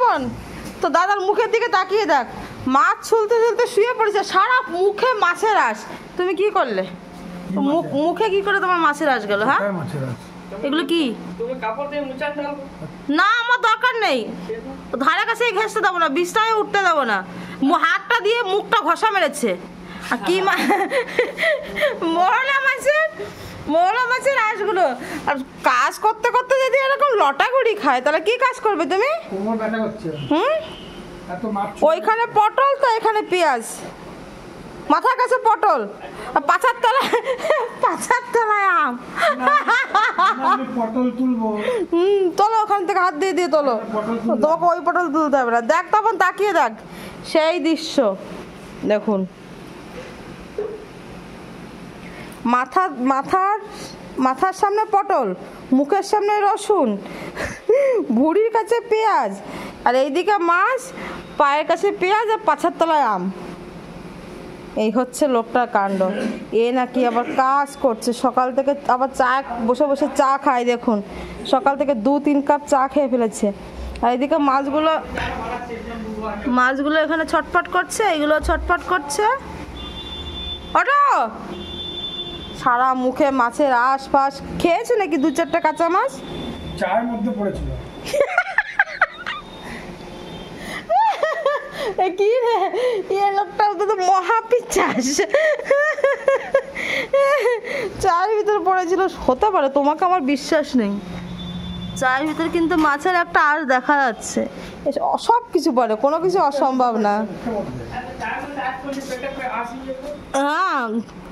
তপন, তো দাদার মুখের দিকে তাকিয়ে দেখ, মাছ ছুলতে ছুলতে শুয়ে পড়েছে, সারা মুখে মাছের আঁশ। তুমি কি করলে? মুখে কি করে তোমার মাছের আঁশ গেল? হ্যাঁ, এগুলো কি? না, আমার দরকার নেই, ধারে কাছে ঘেঁষতে দেবো না, বিছনায় উঠতে দেবো না। হাতটা দিয়ে মুখটা ঘষা মেরেছে। আর কি মৌলা মাছের আঁশগুলো। আর কাজ করতে করতে যদি এরকম লটাগুড়ি খায় তাহলে কি কাজ করবে তুমি? ওইখানে পটল তো এখানে পেঁয়াজ, মাথার কাছে পটল, আর পাছার তলায় আম। পটল তুলবো, তোলো ওখান থেকে, হাত দিয়ে দিয়ে তোলো। তোমাকে ওই পটল তুলতে হবে না। দেখ তখন তাকিয়ে দেখ সেই দৃশ্য। দেখুন, মাথার সামনে পটল, মুখের সামনে রসুন, ভুঁড়ির কাছে পেঁয়াজ, আর এইদিকে মাছ, পায়ের কাছে পেঁয়াজ, আর পাছার তলায় আম। এই হচ্ছে লোকটার কাণ্ড। এ নাকি আবার কাজ করছে সকাল থেকে, আবার চা বসে বসে চা খায়। দেখুন, সকাল থেকে 2-3 কাপ চা খেয়ে ফেলেছে। আর এদিকে মাছগুলো এখানে ছটফট করছে, এইগুলো ছটফট করছে। ওটো, সারা মুখে মাছের আশপাশ। খেয়েছে নাকি 2-4টা কাঁচা মাছ? চায়ের মধ্যে পড়েছিল। কি রে, এ লোকটা তো মহাপিচাস। চায়ের ভিতরে পড়েছিল, হতে পারে, তোমাকে আমার বিশ্বাস নেই। চায়ের ভিতরে কিন্তু মাছের একটা আঁশ দেখা যাচ্ছে। সব কিছু পড়ে, কোনো কিছু অসম্ভব না। হ্যাঁ,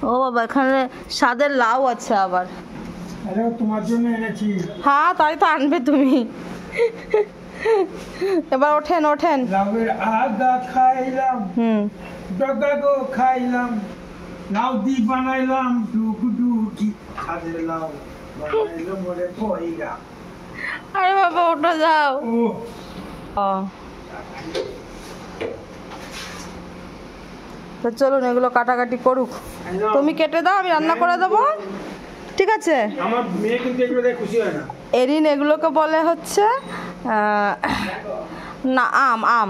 ও বাবা, এখানে স্বাদের লাউ আছে আবার। তোমার জন্য এনেছি। হ্যাঁ, তাই তো আনবে তুমি। এবার ওঠেন। লাউয়ের আদা খাইলাম, ডগা গো খাইলাম, লাউ দি বানাইলাম টুকুটুকি, খাদের লাউ বানাইলো মোরে পয়রা। আরে বাবা, ওঠো, যাও। তো চলুন, এগুলো কাটাকাটি করুক। তুমি কেটে দাও, আমি রান্না করে দেবো, ঠিক আছে? আমার মেয়ে কিন্তু এগুলো দেখে খুশি হয় না। এরিন এগুলোকে বলে হচ্ছে না আম।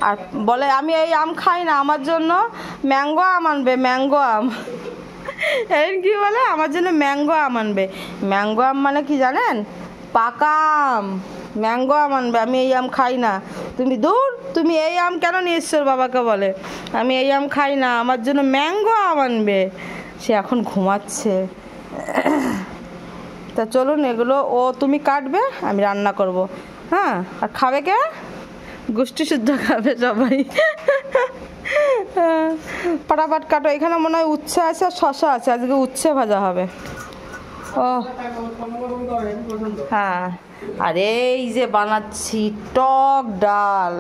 আর বলে আমি এই আম খাই না, আমার জন্য ম্যাঙ্গো আম আনবে, ম্যাঙ্গো আম। এরিন কি বলে? আমার জন্য ম্যাঙ্গো আম আনবে। ম্যাঙ্গো আম মানে কি জানেন? পাকা আম। ম্যাঙ্গো আম আনবে, আমি এই আম খাই না। তুমি এই আম কেন নিয়ে এসছো? বাবাকে বলে আমি এই আম খাই না, আমার জন্য ম্যাঙ্গো আম আনবে। সে এখন ঘুমাচ্ছে। তা চলুন, এগুলো তুমি কাটবে, আমি রান্না করব। হ্যাঁ, আর খাবে কে? গোষ্ঠী শুদ্ধ খাবে সবাই। পাটাপাট কাটো। এখানে মনে হয় উচ্ছে আছে আর শশা আছে, আজকে উচ্ছে ভাজা হবে। ও হ্যাঁ, আর এই যে বানাচ্ছি টক ডাল।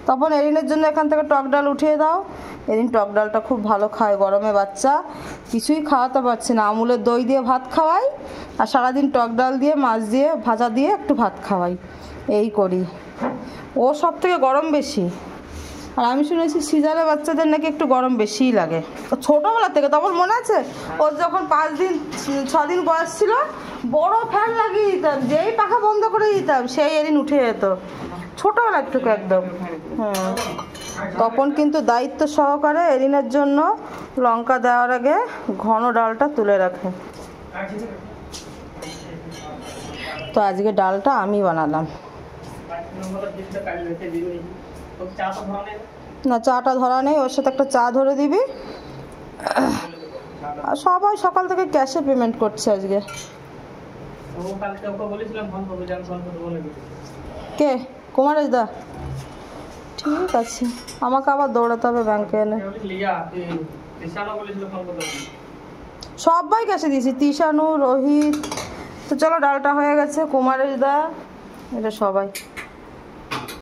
তখন এরিনের জন্য এখান থেকে টক ডাল উঠিয়ে দাও। এরিন টক ডালটা খুব ভালো খায়, গরমে বাচ্চা কিছুই খাওয়াতে পারছি না। আমুলের দই দিয়ে ভাত খাওয়াই, আর সারাদিন টক ডাল দিয়ে, মাছ দিয়ে, ভাজা দিয়ে একটু ভাত খাওয়াই, এই করি। ও সব থেকে গরম বেশি। আর আমি শুনেছি সিজারে বাচ্চাদের নাকি একটু গরম বেশিই লাগে। ছোটোবেলা থেকে, তখন মনে আছে ওর যখন 5-6 দিন বয়স ছিল, বড় ফ্যান লাগিয়ে দিতাম, যেই পাখা বন্ধ করে দিতাম সেই এরিন উঠে যেত, ছোটোবেলার থেকে একদম। তখন কিন্তু দায়িত্ব সহকারে এরিনের জন্য লঙ্কা দেওয়ার আগে ঘন ডালটা তুলে রাখে। তো আজকে ডালটা আমি বানালাম। না, চাটা ধরা নেই, ওর সাথে একটা চা ধরে দিবি। আর সবাই সকাল থেকে ক্যাশে পেমেন্ট করছে আজকে। কে? কুমারেশ দা? ঠিক আছে, আমাকে আবার দৌড়াতে হবে ব্যাংকে এনে। সবাই ক্যাশে দিয়েছি, তিশানু, রোহিত। তো চলো, ডালটা হয়ে গেছে, কুমারেশ দা, এটা সবাই।